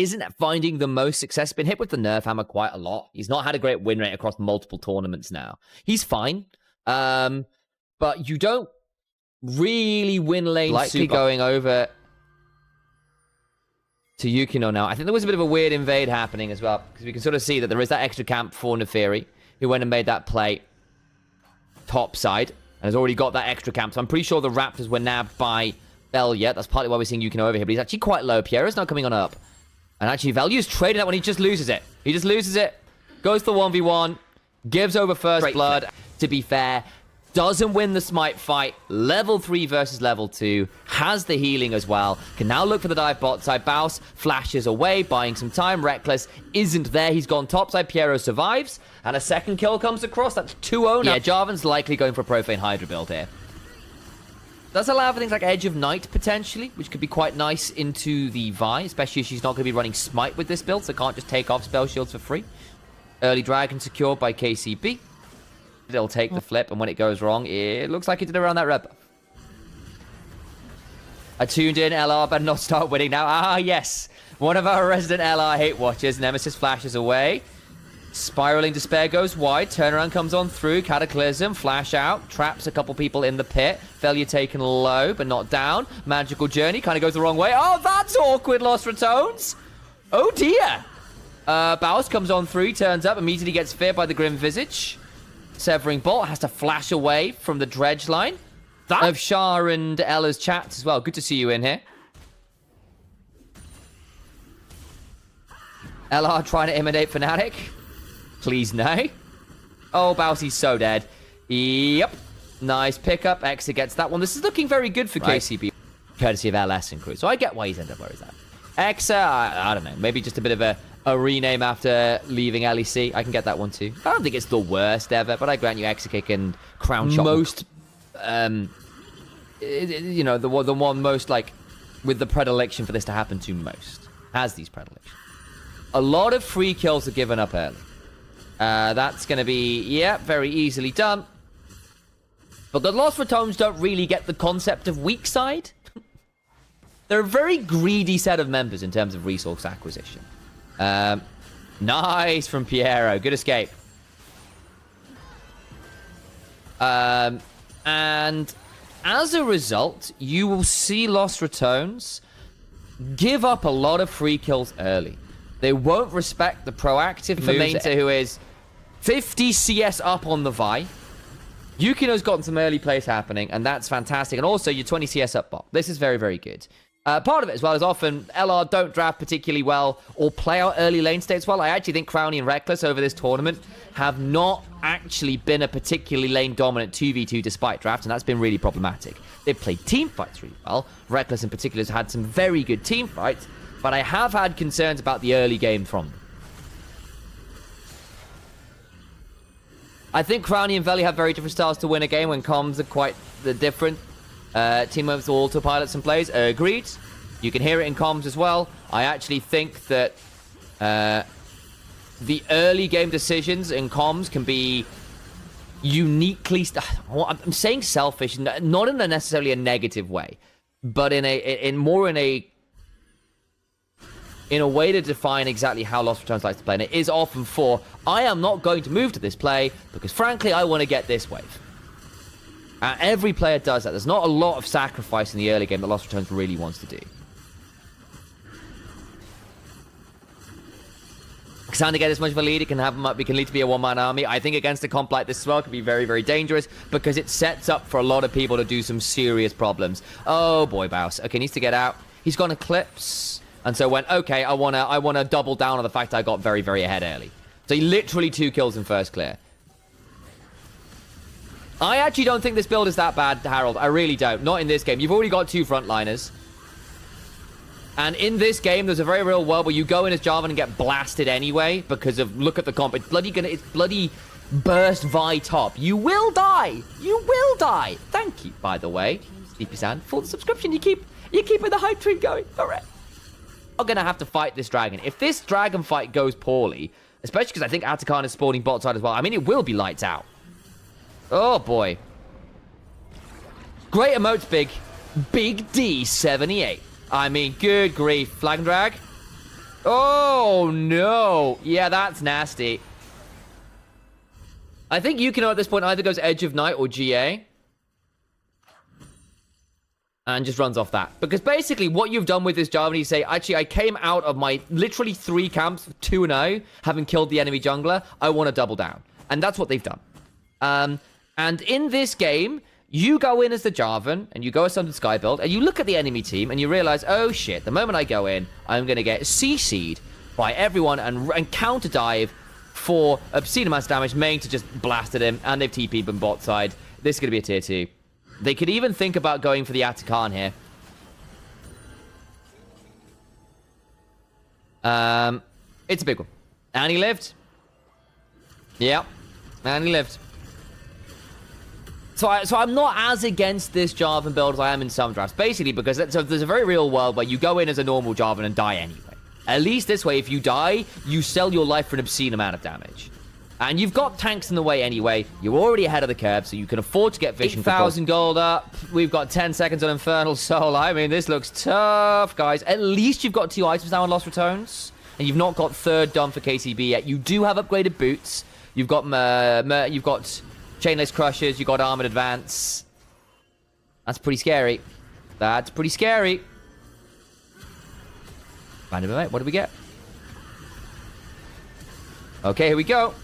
isn't finding the most success. Been hit with the nerf hammer quite a lot. He's not had a great win rate across multiple tournaments now. He's fine. But you don't really win lane likely super. Going over to Yukino now. I think there was a bit of a weird invade happening as well, because we can sort of see that there is that extra camp for Neferi, who went and made that play top side, and has already got that extra camp. So I'm pretty sure the Raptors were nabbed by Belliet. That's partly why we're seeing Yukino over here, but he's actually quite low. Piero's not coming on up. And actually, Value's trading that when he just loses it. He just loses it, goes to the 1v1, gives over first blood. To be fair, doesn't win the smite fight. Level 3 versus level 2. Has the healing as well. Can now look for the dive bot side. Baus flashes away, buying some time. Reckless isn't there. He's gone top side. Piero survives. And a second kill comes across. That's 2-0 now. Yeah, Jarvan's likely going for a Profane Hydra build here. Does allow for things like Edge of Night, potentially, which could be quite nice into the Vi, especially if she's not going to be running Smite with this build, so can't just take off spell shields for free. Early Dragon secured by KCB. They'll take the flip, and when it goes wrong, it looks like it did around that red buff. A tuned-in LR better not start winning now. Ah, yes. One of our resident LR hate watchers. Nemesis flashes away. Spiraling Despair goes wide. Turnaround comes on through. Cataclysm. Flash out. Traps a couple people in the pit. Failure taken low, but not down. Magical Journey kind of goes the wrong way. Oh, that's awkward, Lost Ratones. Oh, dear. Baus comes on through. Turns up. Immediately gets feared by the Grim Visage. Severing Bolt has to flash away from the dredge line. Of Shah and Ella's chats as well. Good to see you in here. LR trying to imitate Fnatic. Please no. Oh, Bowsy's so dead. Yep. Nice pickup. Exa gets that one. This is looking very good for KCB. Courtesy of LS and crew. So I get why he's ended up where he's at. Exa, I don't know. Maybe just a bit of a rename after leaving LEC. I can get that one too. I don't think it's the worst ever, but I grant you Exa kick and crown shot. Most, you know, the one most like with the predilection for this to happen to most. Has these predilections. A lot of free kills are given up early. That's going to be, yeah, very easily done. But the Lost Ratones don't really get the concept of weak side. They're a very greedy set of members in terms of resource acquisition. Nice from Piero. Good escape. And as a result, you will see Lost Ratones give up a lot of free kills early. They won't respect the proactive Fermenta, who is 50 CS up on the Vi. Yukino's gotten some early plays happening, and that's fantastic. And also, your 20 CS up bot. This is very, very good. Part of it as well is often LR don't draft particularly well or play out early lane states well. I actually think Crowny and Reckless over this tournament have not actually been a particularly lane-dominant 2v2 despite draft, and that's been really problematic. They've played team fights really well. Reckless in particular has had some very good team fights, but I have had concerns about the early game from them. I think Crowny and Veli have very different styles to win a game when comms are quite different. Teammates will autopilot some plays. Agreed. You can hear it in comms as well. I actually think that the early game decisions in comms can be uniquely... I'm saying selfish, not in a necessarily a negative way, but in a way to define exactly how Lost Returns likes to play. And it is often for, I am not going to move to this play because, frankly, I want to get this wave. Every player does that. There's not a lot of sacrifice in the early game that Lost Returns really wants to do. Xander get as much of a lead, it can lead to be a one-man army. I think against a comp like this as well, it can be very, very dangerous because it sets up for a lot of people to do some serious problems. Oh boy, Baus. Okay, needs to get out. He's gone Eclipse. And so went, okay, I wanna double down on the fact I got very, very ahead early. So he literally 2 kills in first clear. I actually don't think this build is that bad, Harold. I really don't. Not in this game. You've already got 2 frontliners. And in this game, there's a very real world where you go in as Jarvan and get blasted anyway because of, look at the comp. It's bloody burst Vi top. You will die. You will die. Thank you, by the way, Sleepy Sand, for the subscription. You keep the hype train going. All right. I'm going to have to fight this dragon. If this dragon fight goes poorly, especially because I think Atakan is spawning bot side as well, I mean, it will be lights out. Oh, boy. Great emotes, Big D78. I mean, good grief. Flag and drag. Oh, no. Yeah, that's nasty. I think Yukino at this point either goes Edge of Night or GA. And just runs off that. Because basically what you've done with this Jarvan, you say, actually, I came out of my literally 3 camps, 2-0, having killed the enemy jungler. I want to double down. And that's what they've done. And in this game, you go in as the Jarvan, and you go as something Sky build, and you look at the enemy team, and you realize, oh shit, the moment I go in, I'm going to get CC'd by everyone and counter dive for obscene amounts of damage, main to just blasted him, and they've TP'd him bot side. This is going to be a tier 2. They could even think about going for the Atakan here. It's a big one. And he lived. Yeah. And he lived. So I'm not as against this Jarvan build as I am in some drafts. Basically, because there's a very real world where you go in as a normal Jarvan and die anyway. At least this way, if you die, you sell your life for an obscene amount of damage. And you've got tanks in the way anyway. You're already ahead of the curve, so you can afford to get vision. 8,000 gold up. We've got 10 seconds on Infernal Soul. I mean, this looks tough, guys. At least you've got 2 items now on Lost Ratones. And you've not got 3rd done for KCB yet. You do have upgraded boots. You've got you've got Chainless Crushers. You've got Armored Advance. That's pretty scary. That's pretty scary. Random event. What do we get? Okay, here we go.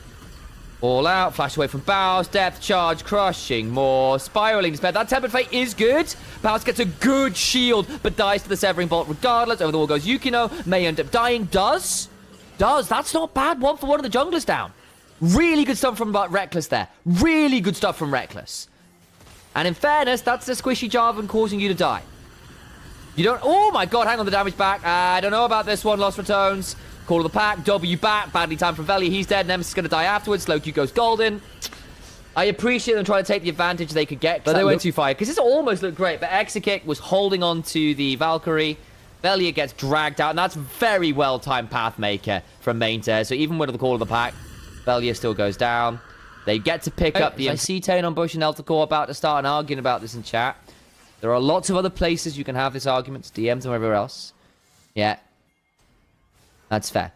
All out, flash away from Bows, depth charge, crushing, more, spiraling despair. That Tempered Fate is good. Bows gets a good shield, but dies to the Severing Bolt regardless. Over the wall goes Yukino, may end up dying. Does. That's not bad. 1 for 1 of the junglers down. Really good stuff from Reckless there. Really good stuff from Reckless. And in fairness, that's the squishy Jarvan causing you to die. You don't... Oh my god, hang on the damage back. I don't know about this one, Lost Ratones. Call of the pack, W back, badly timed from Veli, he's dead, Nemesis is going to die afterwards, Slow Q goes golden. I appreciate them trying to take the advantage they could get, but they went too far, because this almost looked great, but Exekick was holding on to the Valkyrie, Velia gets dragged out, and that's very well-timed Pathmaker from Mainter, so even with the call of the pack, Velia still goes down. They get to pick up the... I see Tane on Bush and Eltacore about to start an argument about this in chat. There are lots of other places you can have this argument, DMs and wherever else. Yeah. That's fair.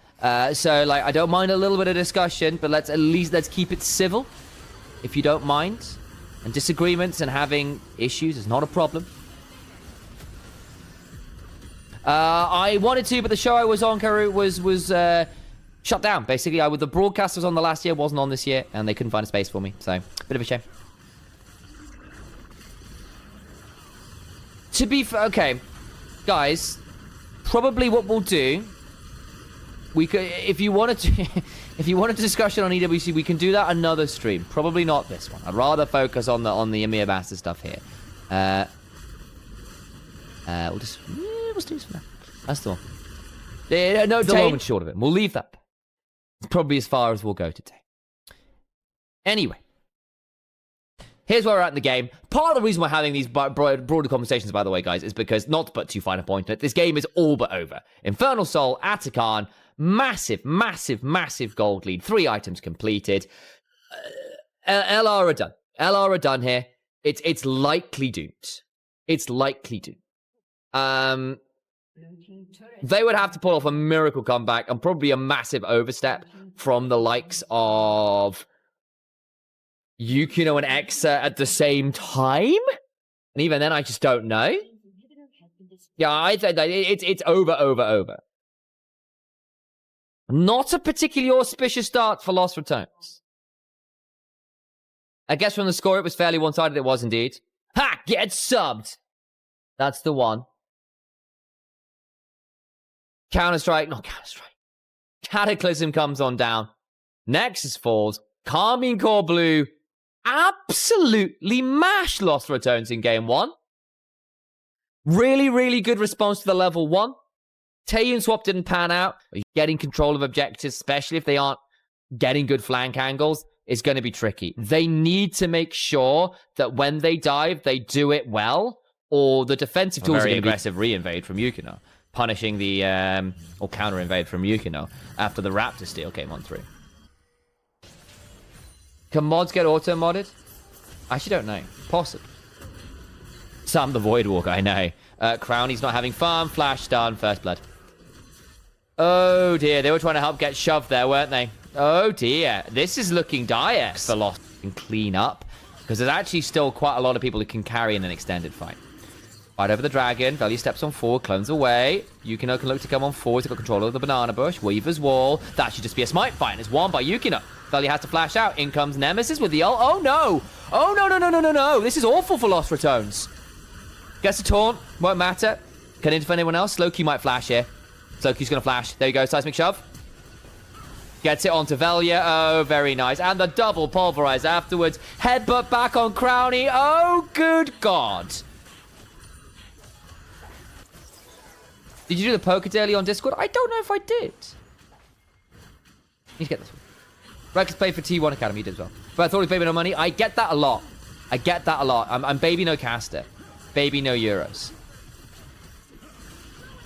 So, like, I don't mind a little bit of discussion, but let's keep it civil, if you don't mind. And disagreements and having issues is not a problem. I wanted to, but the show I was on, Karu, was shut down. Basically, the broadcast was on the last year, wasn't on this year, and they couldn't find a space for me. So, bit of a shame. To be fair, okay, guys, probably what we'll do... We could, if you wanted a discussion on EWC, we can do that another stream. Probably not this one. I'd rather focus on the EMEA Master stuff here. We'll just do this for now. That's the one. No, the moment short of it. We'll leave that. It's probably as far as we'll go today. Anyway, here's where we're at in the game. Part of the reason we're having these broader conversations, by the way, guys, is because, not to put too fine a point on it, this game is all but over. Infernal Soul, Atakan, massive, massive, massive gold lead. 3 items completed. LR are done. LR are done here. It's likely doomed. It's likely doomed. They would have to pull off a miracle comeback and probably a massive overstep from the likes of Yukino and Exa at the same time. And even then, I just don't know. Yeah, I'd say that it's over. Not a particularly auspicious start for Lost Ratones. I guess from the score, it was fairly one-sided. It was indeed. Ha! Get subbed! That's the one. Counter-Strike. Not Counter-Strike. Cataclysm comes on down. Nexus falls. Karmine Core Blue absolutely mashed Lost Ratones in game 1. Really, really good response to the level 1. Taeyun swap didn't pan out. Getting control of objectives, especially if they aren't getting good flank angles, is going to be tricky. They need to make sure that when they dive, they do it well, or the defensive tools are going to be... aggressive re-invade from Yukino, punishing the... or counter-invade from Yukino after the Raptor steal came on through. Can mods get auto-modded? I actually don't know. Possibly. Sam the Voidwalker, I know. Crowny's not having fun. Flash stun, first blood. Oh, dear. They were trying to help get shoved there, weren't they? Oh, dear. This is looking dire for Lost and clean up. Because there's actually still quite a lot of people who can carry in an extended fight. Fight over the dragon. Value steps on forward, clones away. Yukino can look to come on forward. He's got control of the banana bush. Weaver's wall. That should just be a smite fight. And it's won by Yukino. Value has to flash out. In comes Nemesis with the ult. Oh, no. Oh, no, no, no, no, no, no. This is awful for Lost Ratones. Gets a taunt. Won't matter. Can interfere anyone else? Slowq might flash here. Slowq's going to flash. There you go. Seismic shove. Gets it onto Velia. Oh, very nice. And the double pulverize afterwards. Headbutt back on Crownie. Oh, good God. Did you do the poker daily on Discord? I don't know if I did. Need to get this one. Rex played for T1 Academy. You did as well. But I thought it was Baby No Money. I get that a lot. I get that a lot. I'm Baby No Caster. Baby No Euros.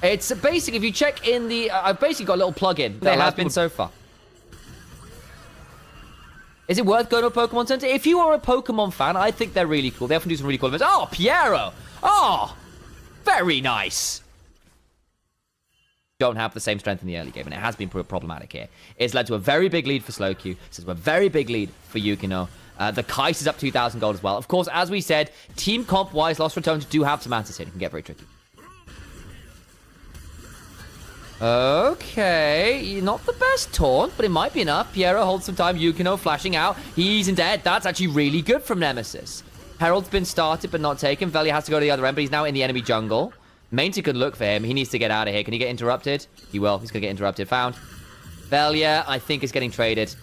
It's basic. If you check in the... I've basically got a little plug-in. They have been so far. Is it worth going to a Pokemon Center? If you are a Pokemon fan, I think they're really cool. They often do some really cool events. Oh, Piero! Oh! Very nice. Don't have the same strength in the early game, and it has been problematic here. It's led to a very big lead for Slowq. It's led to a very big lead for Yukino. The Kais is up 2,000 gold as well. Of course, as we said, team comp-wise, Lost Ratones do have some answers here. It can get very tricky. Okay, not the best taunt, but it might be enough. Piero holds some time. Yukino flashing out. He's in dead. That's actually really good from Nemesis. Herald's been started, but not taken. Velia has to go to the other end, but he's now in the enemy jungle. Mainty could look for him. He needs to get out of here. Can he get interrupted? He will. He's going to get interrupted. Found. Velia, I think, is getting traded.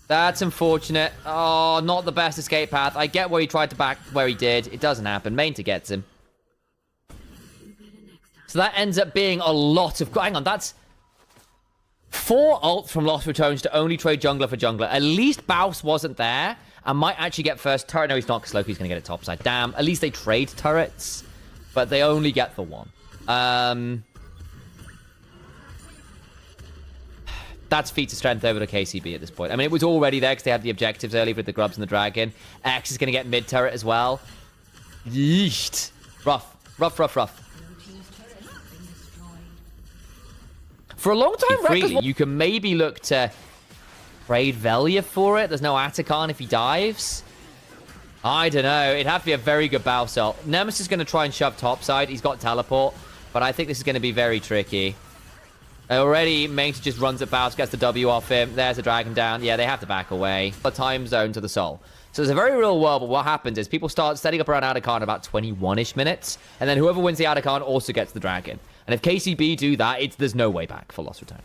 That's unfortunate. Oh, not the best escape path. I get where he tried to back where he did. It doesn't happen. Mainty gets him. So that ends up being a lot of... Hang on, that's 4 ults from Lost Ratones to only trade jungler for jungler. At least Baus wasn't there and might actually get first turret. No, he's not, because Loki's going to get it topside. Damn, at least they trade turrets, but they only get the one. That's feat of strength over to KCB at this point. I mean, it was already there because they had the objectives early with the grubs and the dragon. X is going to get mid turret as well. Yeesh. Rough. Rough, rough, rough. For a long time, freely, you can maybe look to trade Velia for it. There's no Atakan if he dives. I don't know. It'd have to be a very good Baus ult. Nemesis is going to try and shove topside. He's got teleport, but I think this is going to be very tricky. Already, Mainty just runs at Baus, gets the W off him. There's a dragon down. Yeah, they have to back away. The time zone to the soul. So it's a very real world, but what happens is people start setting up around Atakan about 21-ish minutes, and then whoever wins the Atakan also gets the dragon. And if KCB do that, there's no way back for Lost Ratones.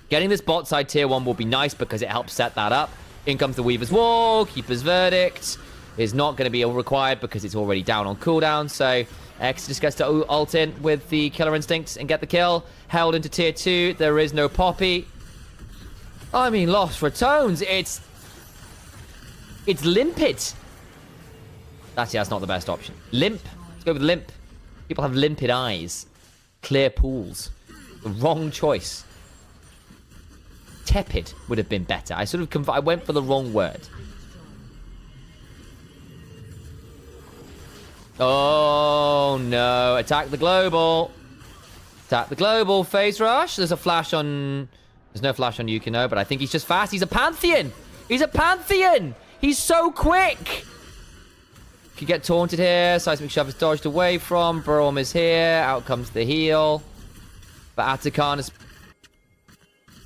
Getting this bot side tier 1 will be nice because it helps set that up. In comes the Weaver's Wall. Keeper's Verdict is not going to be required because it's already down on cooldown. So X just gets to ult in with the Killer Instinct and get the kill. Held into tier 2. There is no Poppy. I mean, Lost Ratones, it's limpid. That's not the best option. Limp. Let's go with limp. People have limpid eyes. Clear pools. The wrong choice. Tepid would have been better. I went for the wrong word. Oh, no. Attack the global. Attack the global. Phase rush. There's a flash on... There's no flash on Yukino, but I think he's just fast. He's a Pantheon. He's a Pantheon. He's so quick. Could get taunted here. Seismic Shove is dodged away from. Brom is here. Out comes the heal. But Atakan is...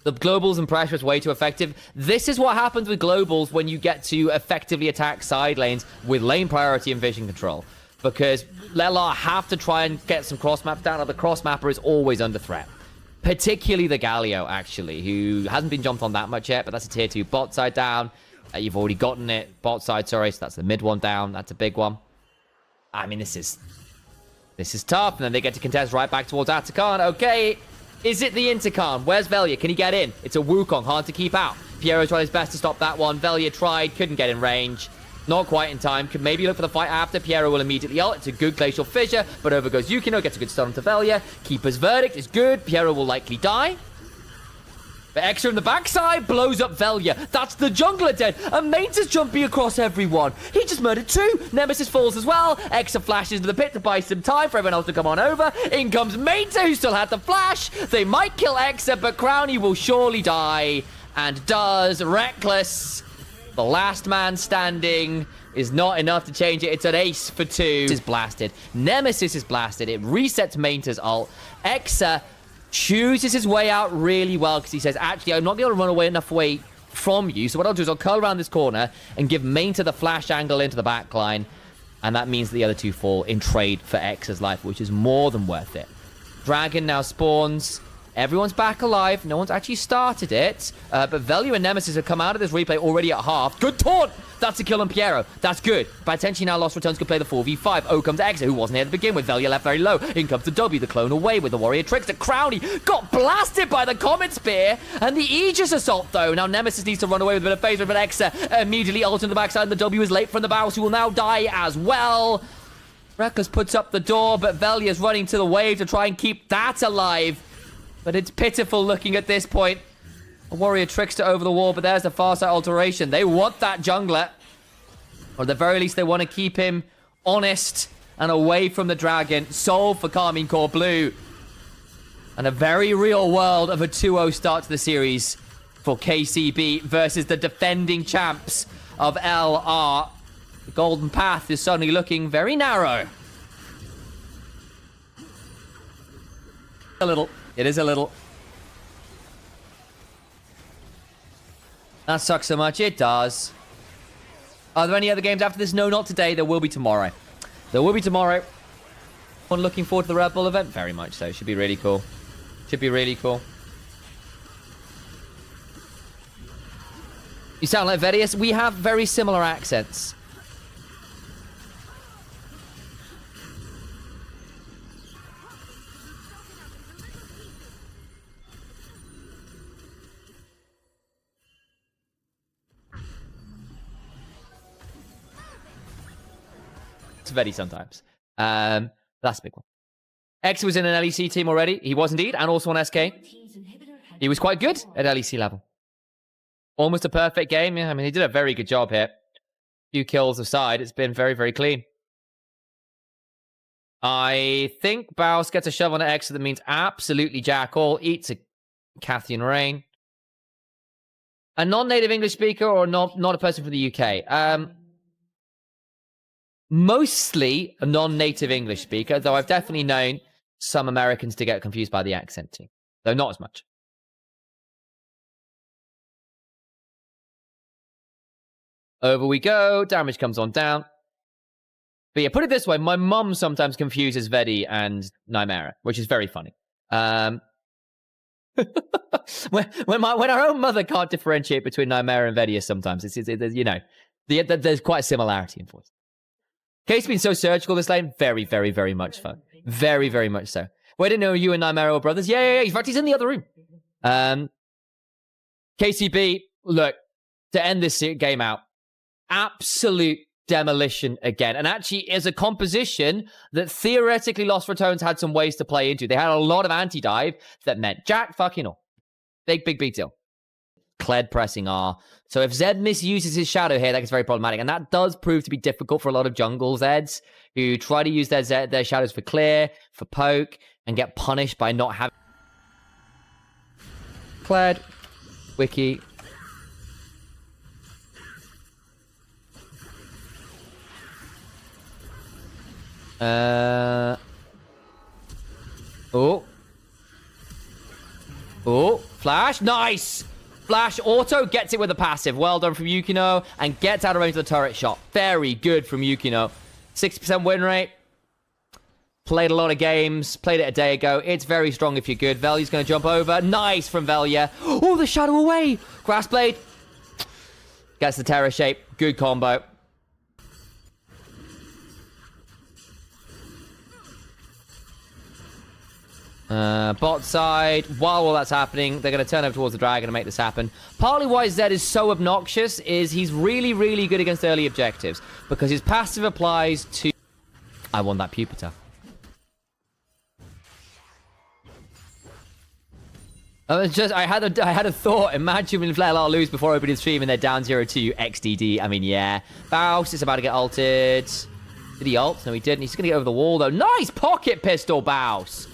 The globals and pressure is way too effective. This is what happens with globals when you get to effectively attack side lanes with lane priority and vision control. Because Lelar have to try and get some cross maps down, or the cross mapper is always under threat. Particularly the Galio, actually, who hasn't been jumped on that much yet, but that's a tier 2 bot side down. You've already gotten it. Bot side, sorry. So that's the mid one down. That's a big one. I mean, this is tough. And then they get to contest right back towards Atakan. Okay. Is it the Intercon? Where's Velia? Can he get in? It's a Wukong. Hard to keep out. Piero tried his best to stop that one. Velia tried. Couldn't get in range. Not quite in time. Could maybe look for the fight after. Piero will immediately ult. It's a good Glacial Fissure. But over goes Yukino. Gets a good stun onto Velia. Keeper's Verdict is good. Piero will likely die. But Exa in the backside blows up Velia. That's the jungler dead. And Mains is jumping across everyone. He just murdered 2. Nemesis falls as well. Exa flashes into the pit to buy some time for everyone else to come on over. In comes Mains, who still had the flash. They might kill Exa, but Crownie will surely die. And does. Reckless. The last man standing is not enough to change it. It's an ace for 2. Is blasted. Nemesis is blasted. It resets Mains' ult. Exa chooses his way out really well because he says, actually, I'm not going to run away enough away from you. So what I'll do is I'll curl around this corner and give Main the flash angle into the back line. And that means the other 2 fall in trade for X's life, which is more than worth it. Dragon now spawns. Everyone's back alive. No one's actually started it. But Velia and Nemesis have come out of this replay already at half. Good taunt! That's a kill on Piero. That's good. By attention now, Lost Ratones can play the 4v5. O comes Exa, who wasn't here to begin with. Velia left very low. In comes the W, the clone away with the warrior trickster. Crownie got blasted by the Comet Spear. And the Aegis Assault, though. Now Nemesis needs to run away with a bit of phase, but Exa immediately ults in the backside. And the W is late from the bow, so will now die as well. Reckless puts up the door, but Velia's running to the wave to try and keep that alive. But it's pitiful looking at this point. A warrior trickster over the wall, but there's the far side alteration. They want that jungler. Or at the very least, they want to keep him honest and away from the dragon. Soul for Karmine Corp Blue. And a very real world of a 2-0 start to the series for KCB versus the defending champs of LR. The golden path is suddenly looking very narrow. A little. It is a little. That sucks so much. It does. Are there any other games after this? No, not today. There will be tomorrow. There will be tomorrow. One looking forward to the Red Bull event? Very much so. Should be really cool. Should be really cool. You sound like Vedius. We have very similar accents. Very sometimes. That's a big one. X was in an LEC team already. He was indeed, and also on SK. He was quite good at LEC level. Almost a perfect game. Yeah, I mean, he did a very good job here. Few kills aside, it's been very, very clean. I think Baus gets a shove on X that means absolutely jack all. Eats a Cathian Rain. A non-native English speaker or not a person from the UK? Mostly a non-native English speaker, though I've definitely known some Americans to get confused by the accent too. Though not as much. Over we go. Damage comes on down. But yeah, put it this way. My mum sometimes confuses Vedi and Nymera, which is very funny. when our own mother can't differentiate between Nymera and Vedi sometimes, it's you know, there's quite a similarity in voice. Kate's been so surgical this lane. Very, very, very much fun. Very, very much so. Well, I didn't know you and Nymera were brothers. Yeah. In fact, he's in the other room. KCB, look, to end this game out, absolute demolition again. And actually, is a composition that theoretically Lost Ratones had some ways to play into. They had a lot of anti-dive that meant jack fucking all. Big deal. Kled pressing R. So if Zed misuses his shadow here, that gets very problematic. And that does prove to be difficult for a lot of jungle Zeds who try to use their shadows for clear, for poke, and get punished by not having... Kled. Wiki. Oh, flash. Nice. Flash auto gets it with a passive. Well done from Yukino. And gets out of range of the turret shot. Very good from Yukino. 60% win rate. Played a lot of games. Played it a day ago. It's very strong if you're good. Velia's going to jump over. Nice from Velia. Oh, the shadow away. Grassblade. Gets the terror shape. Good combo. Bot side, while all that's happening, they're going to turn over towards the dragon and make this happen. Partly why Zed is so obnoxious is he's really, really good against early objectives. Because his passive applies to... I want that Pupitar. I had a thought. Imagine when FLR lose before opening the stream and they're down 0-2 XDD. I mean, yeah. Baus is about to get ulted. Did he ult? No, he didn't. He's going to get over the wall, though. Nice pocket pistol, Baus.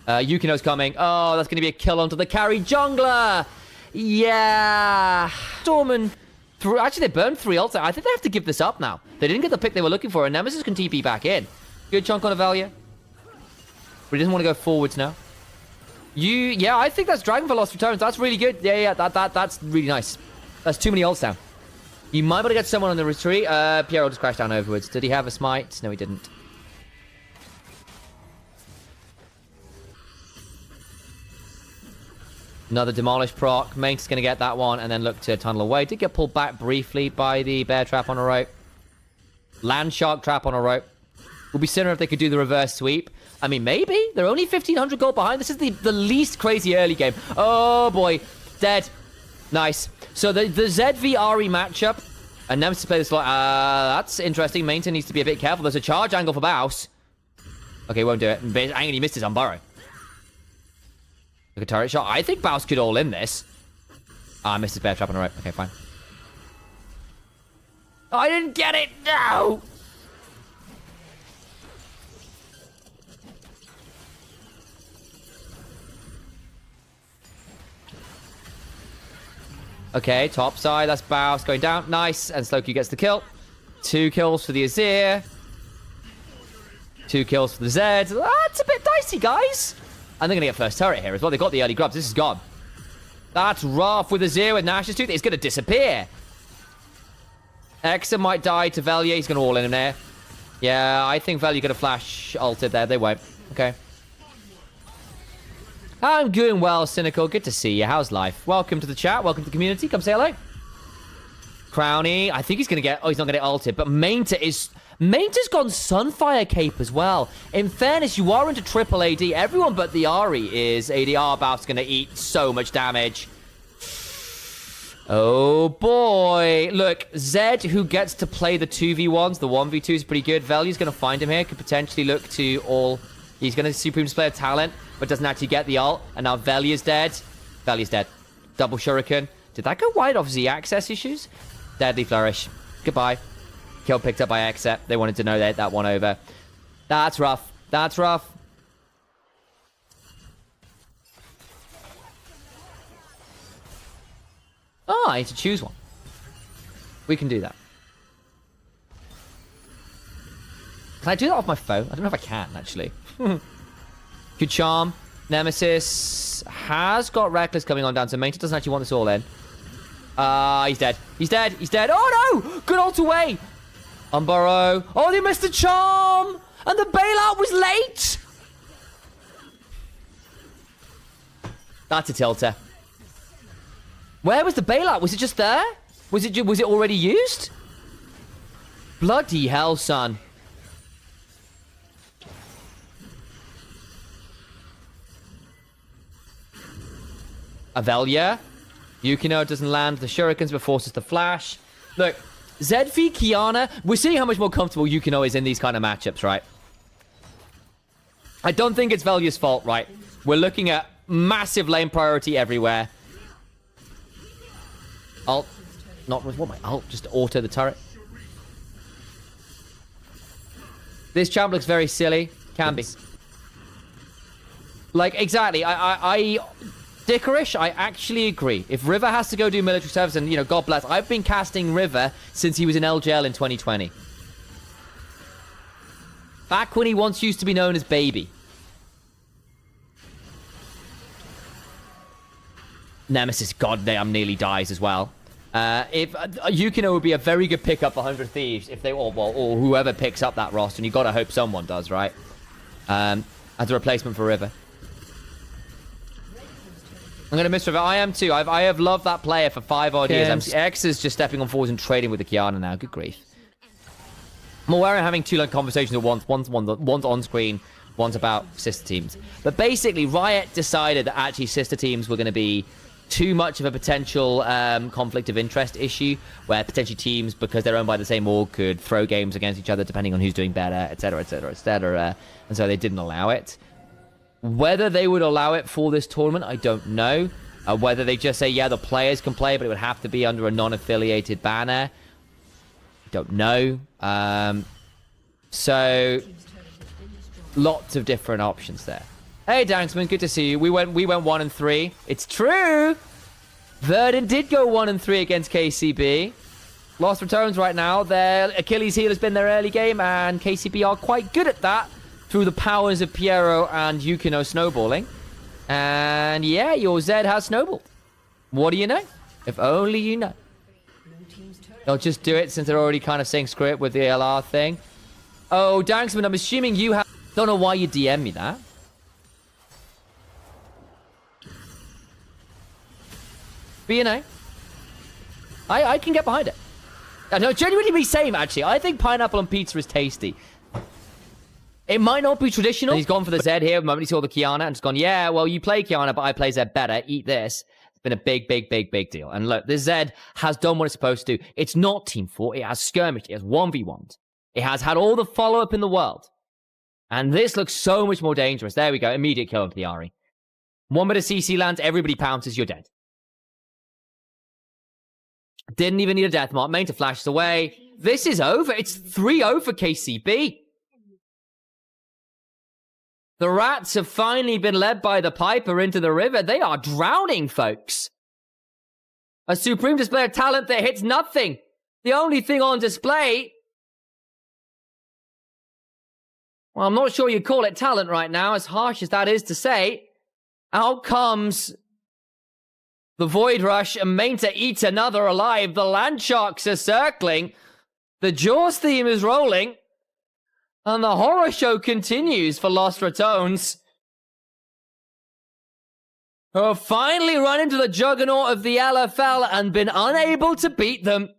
Yukino's coming. Oh, that's going to be a kill onto the carry jungler. Yeah. Storman. Actually, they burned 3 ults. I think they have to give this up now. They didn't get the pick they were looking for, and Nemesis can TP back in. Good chunk on Avelia. But he doesn't want to go forwards now. Yeah, I think that's Dragon for Lost Returns. That's really good. Yeah, that's really nice. That's too many ults down. You might be able to get someone on the retreat. Piero just crashed down overwards. Did he have a smite? No, he didn't. Another Demolish proc. Main's going to get that one and then look to tunnel away. Did get pulled back briefly by the bear trap on a rope. Land shark trap on a rope. Would be sooner if they could do the reverse sweep. I mean, maybe. They're only 1,500 gold behind. This is the least crazy early game. Oh, boy. Dead. Nice. So the ZV-Ari matchup. And Nemesis play this lot. That's interesting. Mainton needs to be a bit careful. There's a charge angle for Baus. Okay, won't do it. And he missed his on Burrow. Look at turret shot. I think Baus could all in this. I missed his bear trap on the right. Okay, fine. Oh, I didn't get it. No. Okay, top side. That's Baus going down. Nice. And Slowkey gets the kill. 2 kills for the Azir. 2 kills for the Zed. That's a bit dicey, guys. And they're going to get first turret here as well. They got the early grubs. This is gone. That's rough with Azir with Nash's Tooth. It's going to disappear. Exa might die to Velia. He's going to all in him there. Yeah, I think Velia going to flash ulted there. They won't. Okay. I'm doing well, Cynical. Good to see you. How's life? Welcome to the chat. Welcome to the community. Come say hello. Crowny. I think he's going to get... Oh, he's not going to get ulted. But Mainta's gone Sunfire Cape as well. In fairness, you are into triple AD. Everyone but the Ahri is ADR. Buff's going to eat so much damage. Oh, boy. Look, Zed, who gets to play the 2v1s, the 1v2 is pretty good. Velia's going to find him here. Could potentially look to all... He's going to Supreme Display of Talent, but doesn't actually get the ult. And now Velia's dead. Velia's dead. Double Shuriken. Did that go wide? Obviously, access issues. Deadly Flourish. Goodbye. Kill picked up by Exet. They wanted to know that one over. That's rough. That's rough. Oh, I need to choose one. We can do that. Can I do that off my phone? I don't know if I can, actually. Good charm. Nemesis has got Reckless coming on down, so Mainta doesn't actually want this all in. He's dead. He's dead. He's dead. Oh, no! Good ult away. Unburrow. Oh, they missed the charm! And the bailout was late! That's a tilter. Where was the bailout? Was it just there? Was it already used? Bloody hell, son. Avelia. Yukino doesn't land the shurikens but forces the flash. Look, ZV Kiana, we're seeing how much more comfortable Yukino is in these kind of matchups, right? I don't think it's Velia's fault, right? We're looking at massive lane priority everywhere. Ult. Not with what my ult, just auto the turret. This champ looks very silly. Can be. Like, exactly. Dickerish, I actually agree. If River has to go do military service, and, you know, God bless, I've been casting River since he was in LGL in 2020. Back when he once used to be known as Baby. Nemesis, goddamn, nearly dies as well. If Yukino would be a very good pickup for 100 Thieves if they or whoever picks up that roster, and you gotta hope someone does, right? As a replacement for River. I'm going to miss River. I am too. I have loved that player for 5 odd years. X is just stepping on forwards and trading with the Kiana now. Good grief. I'm aware I'm having 2 like conversations at once. One's on screen, one's about sister teams. But basically, Riot decided that actually sister teams were going to be too much of a potential conflict of interest issue, where potentially teams, because they're owned by the same org, could throw games against each other depending on who's doing better, etc., etc., etc. And so they didn't allow it. Whether they would allow it for this tournament, I don't know. Whether they just say, yeah, the players can play, but it would have to be under a non-affiliated banner. Don't know. So, lots of different options there. Hey, Danksman, good to see you. We went 1-3. It's true. Verdant did go 1-3 against KCB. Lost Ratones right now. Their Achilles heel has been their early game, and KCB are quite good at that through the powers of Piero and Yukino snowballing. And yeah, your Zed has snowballed. What do you know? If only you know. They'll just do it since they're already kind of saying script with the LR thing. Oh, Danksman, I'm assuming you have... Don't know why you DM me that. But you know, I can get behind it. No, genuinely be same, actually. I think pineapple on pizza is tasty. It might not be traditional. He's gone for the Zed here. The moment he saw the Kiana and just gone, yeah, well, you play Kiana, but I play Zed better. Eat this. It's been a big deal. And look, this Zed has done what it's supposed to do. It's not Team 4. It has skirmished. It has 1v1'd. It has had all the follow-up in the world. And this looks so much more dangerous. There we go. Immediate kill onto the Ari. 1 bit of CC lands. Everybody pounces. You're dead. Didn't even need a death mark. Main to flash away. This is over. It's 3-0 for KCB. The Rats have finally been led by the Piper into the river. They are drowning, folks. A supreme display of talent that hits nothing. The only thing on display... Well, I'm not sure you call it talent right now, as harsh as that is to say. Out comes the Void Rush and main to eat another alive. The Land Sharks are circling. The Jaws theme is rolling. And the horror show continues for Lost Ratones, who have finally run into the juggernaut of the LFL and been unable to beat them.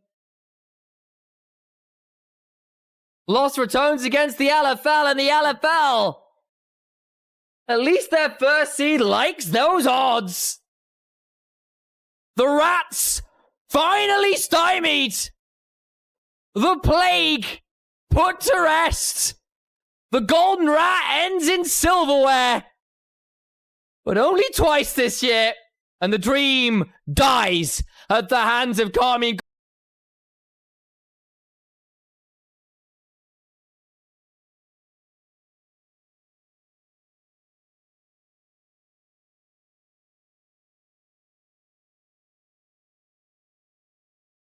Lost Ratones against the LFL, and the LFL, at least their first seed likes those odds. The Rats finally stymied. The plague put to rest. The Golden Rat ends in silverware. But only twice this year. And the dream dies at the hands of Karmine.